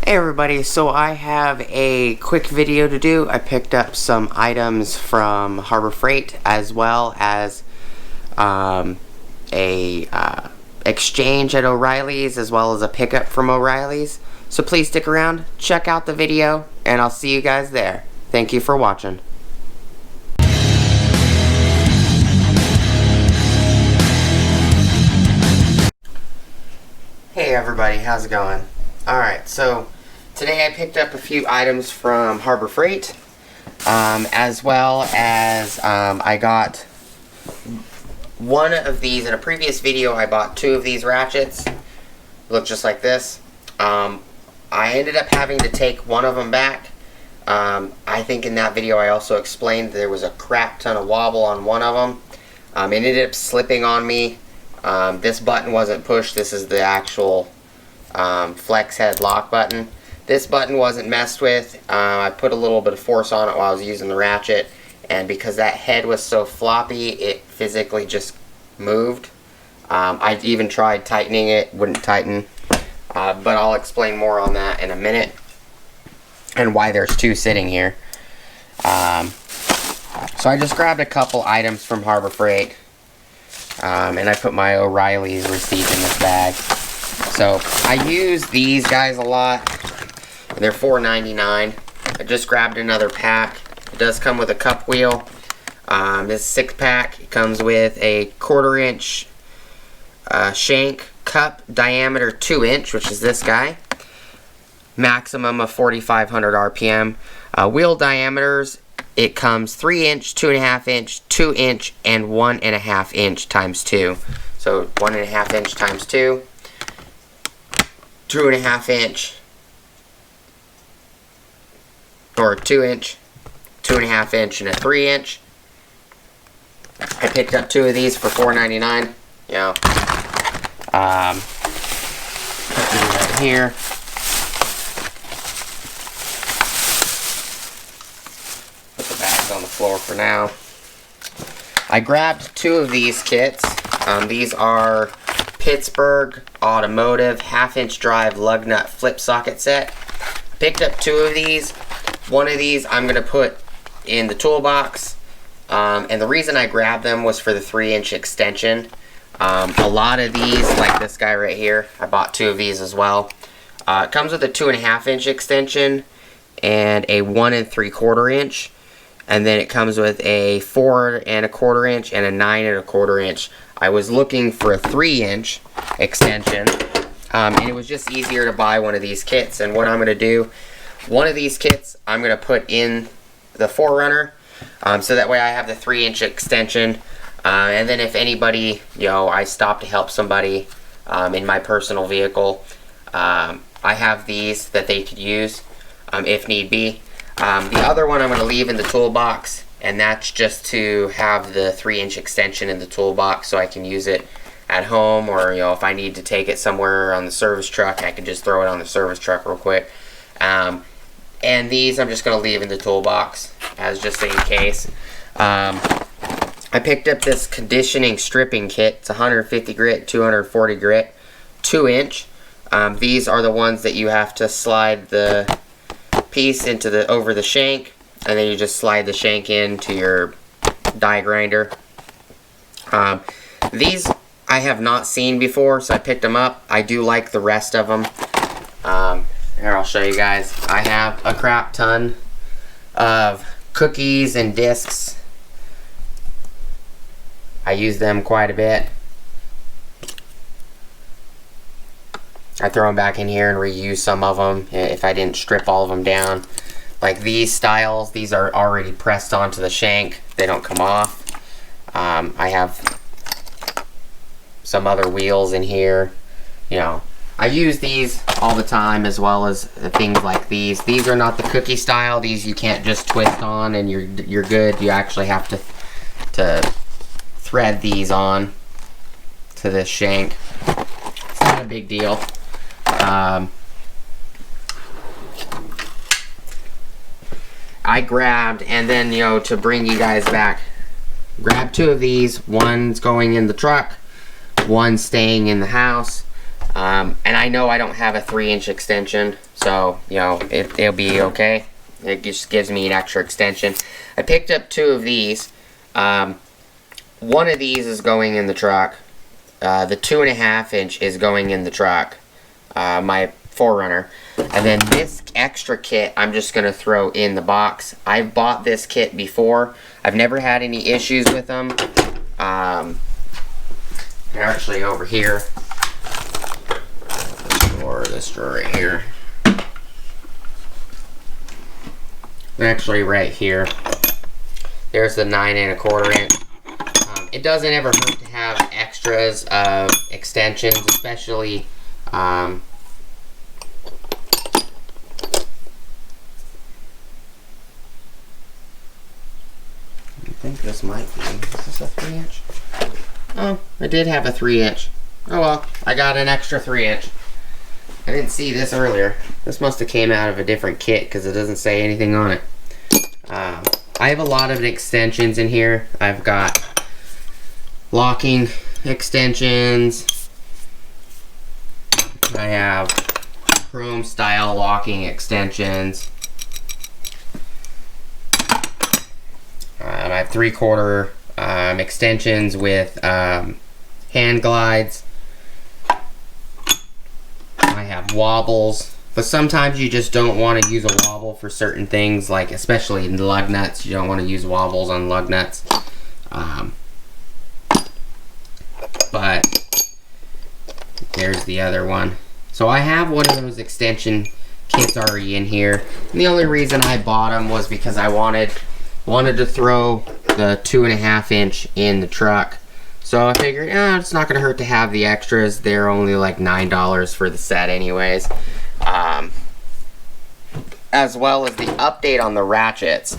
Hey everybody, so I have a quick video to do. I picked up some items from Harbor Freight as well as a exchange at O'Reilly's as well as a pickup from O'Reilly's. So please stick around, check out the video, and I'll see you guys there. Thank you for watching. Hey everybody, how's it going? Alright, so today I picked up a few items from Harbor Freight, as well as I got one of these. In a previous video I bought two of these ratchets. Look just like this. I ended up having to take one of them back. I think in that video I also explained there was a crap ton of wobble on one of them. It ended up slipping on me. This button wasn't pushed. This is the actual flex head lock button. This button wasn't messed with. I put a little bit of force on it while I was using the ratchet, and because that head was so floppy, it physically just moved. I even tried tightening it, wouldn't tighten, but I'll explain more on that in a minute and why there's two sitting here. So I just grabbed a couple items from Harbor Freight, and I put my O'Reilly's receipt in this bag. So I use these guys a lot. They're $4.99. I just grabbed another pack. It does come with a cup wheel. This 6-pack. It comes with a 1/4 inch shank cup, diameter 2 inch, which is this guy. Maximum of 4,500 RPM. Wheel diameters, it comes 3 inch, 2.5 inch, 2 inch, and 1.5 inch times 2. So 1.5 inch times 2. 2.5 inch. Or 2 inch, 2.5 inch, and a 3 inch. I picked up two of these for $4.99. You know, put these right here. Put the bags on the floor for now. I grabbed two of these kits. These are Pittsburgh Automotive 1/2 inch drive lug nut flip socket set. Picked up two of these. One of these I'm going to put in the toolbox, and the reason I grabbed them was for the 3 inch extension. A lot of these, like this guy right here, I bought two of these as well. It comes with a 2.5 inch extension and a 1 3/4 inch, and then it comes with a 4 1/4 inch and a 9 1/4 inch. I was looking for a 3 inch extension, and it was just easier to buy one of these kits. And what I'm going to do, one of these kits I'm going to put in the 4Runner, so that way I have the 3 inch extension, and then if anybody, I stop to help somebody in my personal vehicle, I have these that they could use if need be. The other one I'm going to leave in the toolbox, and that's just to have the 3 inch extension in the toolbox so I can use it at home, or if I need to take it somewhere on the service truck, I can just throw it on the service truck real quick. And these I'm just going to leave in the toolbox as just in case. I picked up this conditioning stripping kit. It's 150 grit, 240 grit, 2 inch. These are the ones that you have to slide the piece into over the shank, and then you just slide the shank into your die grinder. These I have not seen before, so I picked them up. I do like the rest of them. Here, I'll show you guys. I have a crap ton of cookies and discs. I use them quite a bit. I throw them back in here and reuse some of them if I didn't strip all of them down. Like these styles, these are already pressed onto the shank. They don't come off. I have some other wheels in here. I use these all the time, as well as things like these. These are not the cookie style. These you can't just twist on and you're good. You actually have to thread these on to this shank. It's not a big deal. I grabbed, and then to bring you guys back, grab two of these. One's going in the truck, one staying in the house. And I know I don't have a 3-inch extension, so, you know, it'll be okay. It just gives me an extra extension. I picked up 2 of these. One of these is going in the truck. The 2.5-inch is going in the truck. My 4Runner. And then this extra kit I'm just going to throw in the box. I've bought this kit before. I've never had any issues with them. They're actually over here. This drawer right here. They're actually right here. There's the 9 1/4 inch. It doesn't ever hurt to have extras of extensions, especially I think this might be. Is this a 3-inch? Oh, I did have a 3-inch. Oh well, I got an extra 3-inch. I didn't see this earlier. This must have came out of a different kit because it doesn't say anything on it. I have a lot of extensions in here. I've got locking extensions. I have chrome style locking extensions. I have 3/4 extensions with hand glides. I have wobbles, but sometimes you just don't want to use a wobble for certain things, like especially in lug nuts. You don't want to use wobbles on lug nuts. But there's the other one. So I have one of those extension kits already in here. And the only reason I bought them was because I wanted to throw the 2.5-inch in the truck. So I figured, it's not gonna hurt to have the extras. They're only like $9 for the set anyways. As well as the update on the ratchets.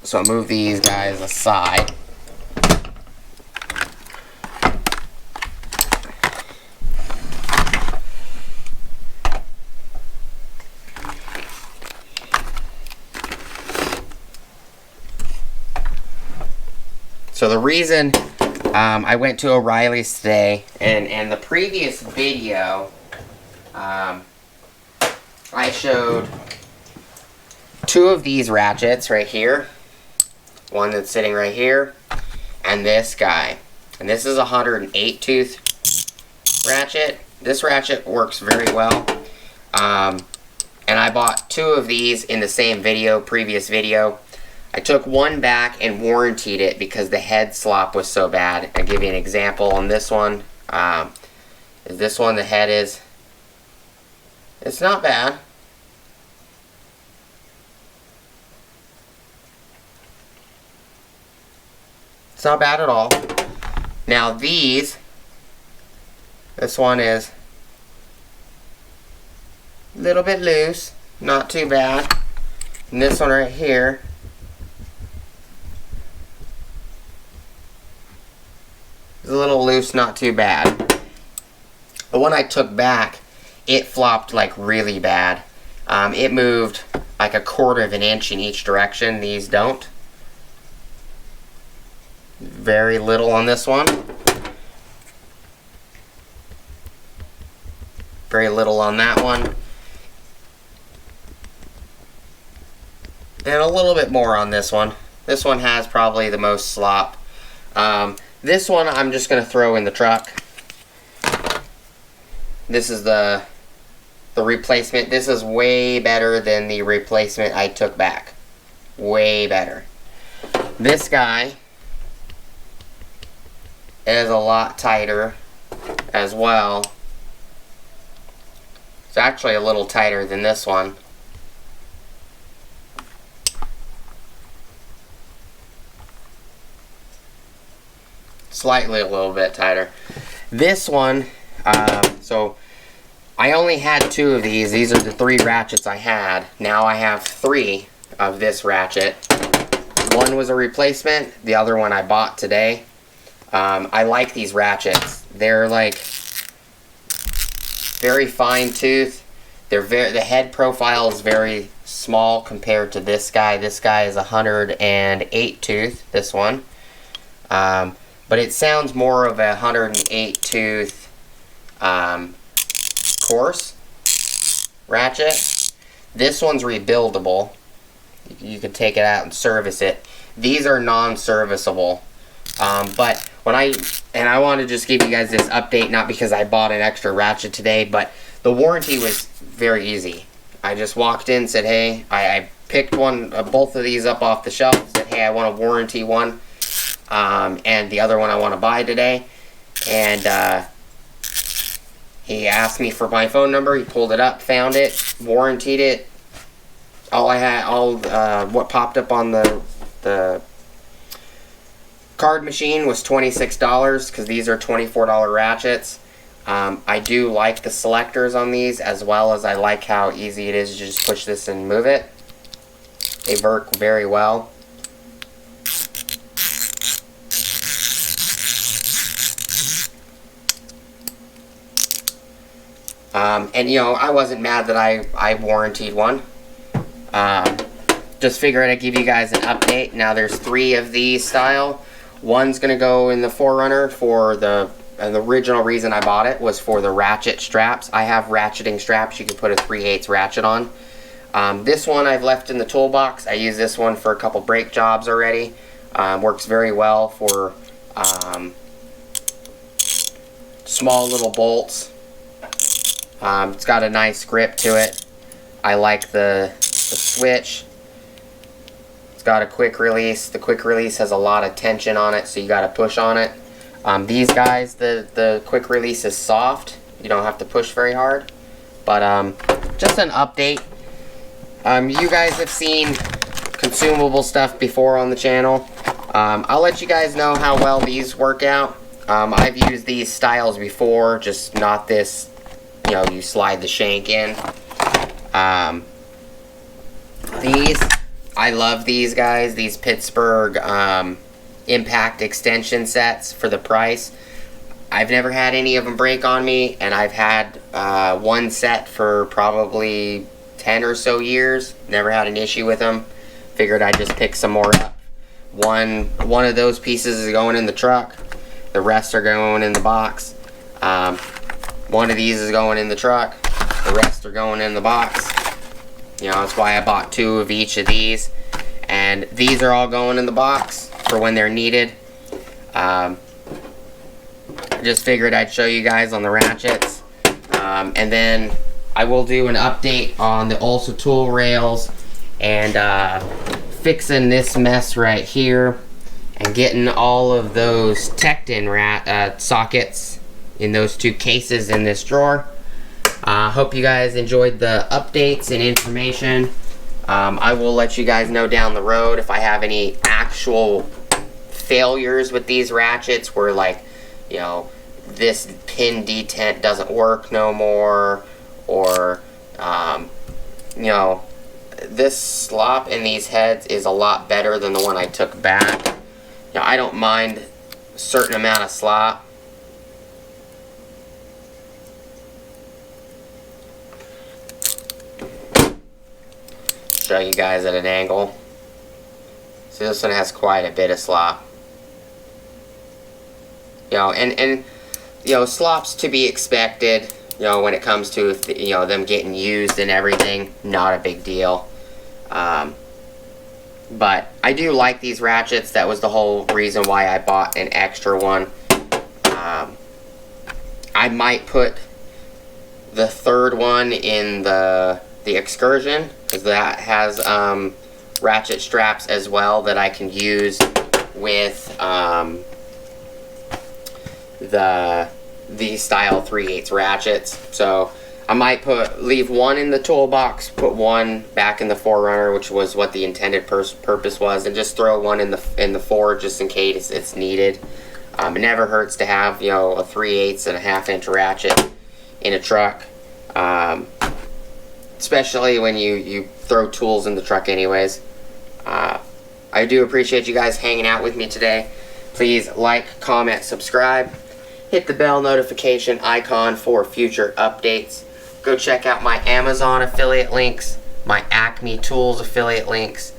So I'll move these guys aside. So the reason I went to Oriley's today, and the previous video, I showed 2 of these ratchets right here. One that's sitting right here, and this guy. And this is a 108 tooth ratchet. This ratchet works very well. And I bought 2 of these in the same video, previous video. I took one back and warrantied it because the head slop was so bad. I'll give you an example on this one. This one, the head is, it's not bad. It's not bad at all. Now these, this one is a little bit loose, not too bad. And this one right here, a little loose, not too bad. The one I took back, it flopped like really bad. It moved like 1/4 inch in each direction. These don't. Very little on this one. Very little on that one. And a little bit more on this one. This one has probably the most slop. This one I'm just going to throw in the truck. This is the replacement. This is way better than the replacement I took back. Way better. This guy is a lot tighter as well. It's actually a little tighter than this one. Slightly a little bit tighter. This one, so I only had 2 of these. These are the 3 ratchets I had. Now I have 3 of this ratchet. One was a replacement. The other one I bought today. I like these ratchets. They're like very fine tooth. The head profile is very small compared to this guy. This guy is 108 tooth. This one. But it sounds more of a 108 tooth coarse ratchet. This one's rebuildable. You could take it out and service it. These are non-serviceable. But when I want to just give you guys this update, not because I bought an extra ratchet today, but the warranty was very easy. I just walked in, said, hey, I picked both of these up off the shelf, said, hey, I want a warranty one, and the other one I want to buy today. And he asked me for my phone number. He pulled it up, found it, warrantied it. What popped up on the card machine was $26 because these are $24 ratchets. I do like the selectors on these, as well as I like how easy it is to just push this and move it. They work very well. And you know, I wasn't mad that I warrantied one. Just figured I'd give you guys an update. Now there's 3 of these style. One's gonna go in the 4Runner for the original reason I bought it was for the ratchet straps. I have ratcheting straps you can put a 3/8 ratchet on. This one I've left in the toolbox. I use this one for a couple brake jobs already. Works very well for small little bolts. It's got a nice grip to it. I like the switch. It's got a quick release. The quick release has a lot of tension on it, so you got to push on it. These guys, the quick release is soft. You don't have to push very hard. But just an update. You guys have seen consumable stuff before on the channel. I'll let you guys know how well these work out. I've used these styles before, just not this, you know, you slide the shank in. I love these guys, these Pittsburgh impact extension sets for the price. I've never had any of them break on me, and I've had one set for probably 10 or so years. Never had an issue with them. Figured I'd just pick some more up. One of those pieces is going in the truck. The rest are going in the box. One of these is going in the truck. The rest are going in the box. You know, that's why I bought 2 of each of these. And these are all going in the box for when they're needed. I just figured I'd show you guys on the ratchets. And then I will do an update on the Ulsa tool rails and fixing this mess right here and getting all of those Tecton sockets in those 2 cases in this drawer. Hope you guys enjoyed the updates and information. I will let you guys know down the road if I have any actual failures with these ratchets where, like, you know, this pin detent doesn't work no more, or you know, this slop in these heads is a lot better than the one I took back. You know, I don't mind a certain amount of slop. Show you guys at an angle. See, this one has quite a bit of slop. You know, and you know, slop's to be expected. You know, when it comes to, you know, them getting used and everything, not a big deal. But I do like these ratchets. That was the whole reason why I bought an extra one. I might put the 3rd one in the Excursion, because that has ratchet straps as well that I can use with the style 3/8 ratchets. So I might leave one in the toolbox, put one back in the 4Runner, which was what the intended purpose was, and just throw one in the 4 just in case it's needed. It never hurts to have, you know, a 3/8 and a 1/2 inch ratchet in a truck. Especially when you throw tools in the truck anyways. I do appreciate you guys hanging out with me today. Please like, comment, subscribe. Hit the bell notification icon for future updates. Go check out my Amazon affiliate links, my Acme Tools affiliate links,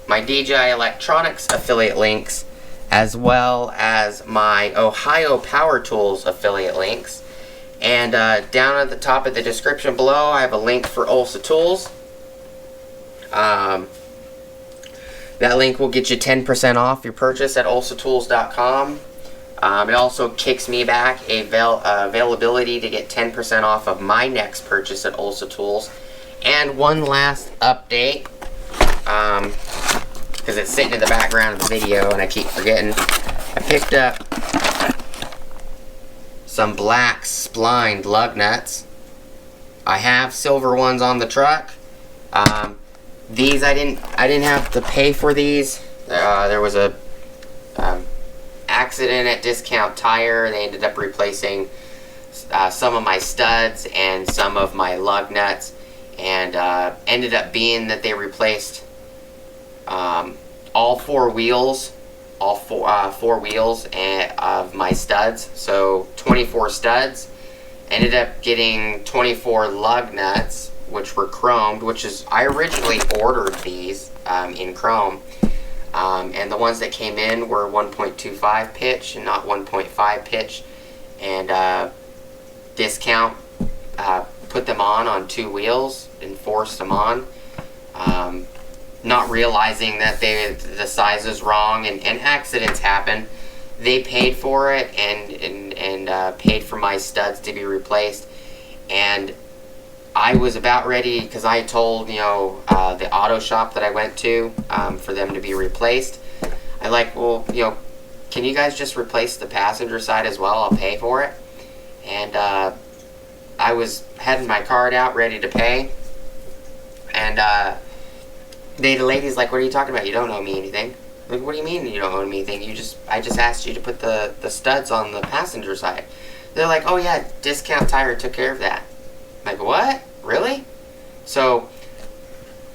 my DJI Electronics affiliate links, as well as my Ohio Power Tools affiliate links. And down at the top of the description below, I have a link for Olsa Tools. That link will get you 10% off your purchase at olsatools.com. It also kicks me back availability to get 10% off of my next purchase at Olsa Tools. And one last update, because it's sitting in the background of the video and I keep forgetting. I picked up some black splined lug nuts. I have silver ones on the truck. These I didn't have to pay for these. There was a accident at Discount Tire. They ended up replacing some of my studs and some of my lug nuts, and ended up being that they replaced all four wheels of my studs. So 24 studs. Ended up getting 24 lug nuts, which were chromed, which is, I originally ordered these in chrome, and the ones that came in were 1.25 pitch and not 1.5 pitch, and Discount put them on 2 wheels and forced them on, not realizing that the size is wrong, and accidents happen. They paid for it and paid for my studs to be replaced, and I was about ready, because I told, the auto shop that I went to for them to be replaced. I like, well, can you guys just replace the passenger side as well? I'll pay for it. And I was heading my card out, ready to pay. And the lady's like, what are you talking about? You don't owe me anything. Like, what do you mean you don't owe me anything? I just asked you to put the studs on the passenger side. They're like, oh yeah, Discount Tire took care of that. I'm like, what? Really? So,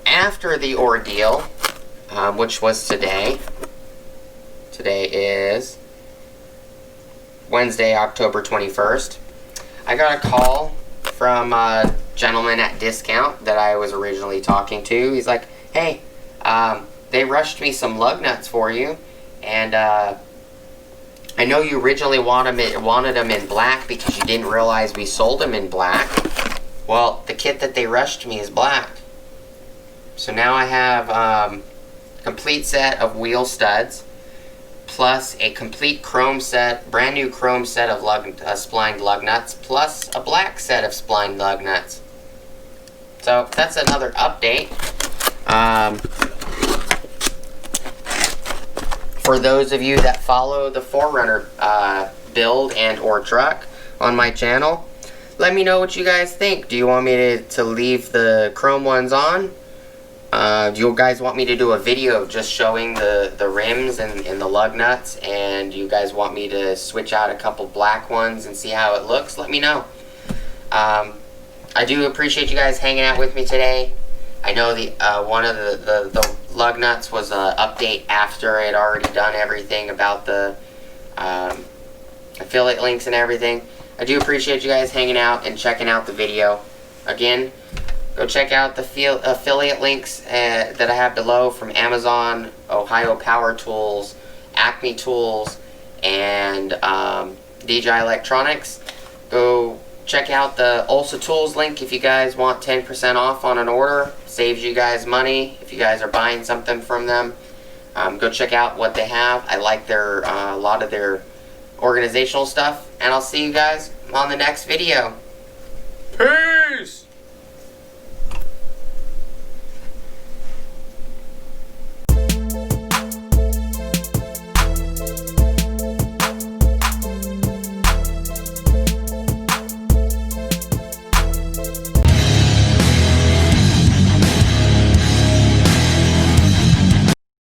after the ordeal, which was today is Wednesday, October 21st, I got a call from a gentleman at Discount that I was originally talking to. He's like, hey, they rushed me some lug nuts for you, and I know you originally wanted them in black because you didn't realize we sold them in black. Well, the kit that they rushed me is black. So now I have a complete set of wheel studs, plus a complete chrome set, brand new chrome set of splined lug nuts, plus a black set of splined lug nuts. So that's another update. For those of you that follow the 4Runner build and or truck on my channel, let me know what you guys think. Do you want me to leave the chrome ones on? Do you guys want me to do a video of just showing the rims and the lug nuts? And do you guys want me to switch out a couple black ones and see how it looks? Let me know. I do appreciate you guys hanging out with me today. I know one of the lug nuts was an update after I had already done everything about the affiliate links and everything. I do appreciate you guys hanging out and checking out the video. Again, go check out the affiliate links that I have below from Amazon, Ohio Power Tools, Acme Tools, and DJI Electronics. Go check out the Olsa Tools link if you guys want 10% off on an order. Saves you guys money if you guys are buying something from them. Go check out what they have. I like a lot of their organizational stuff, and I'll see you guys on the next video. Peace!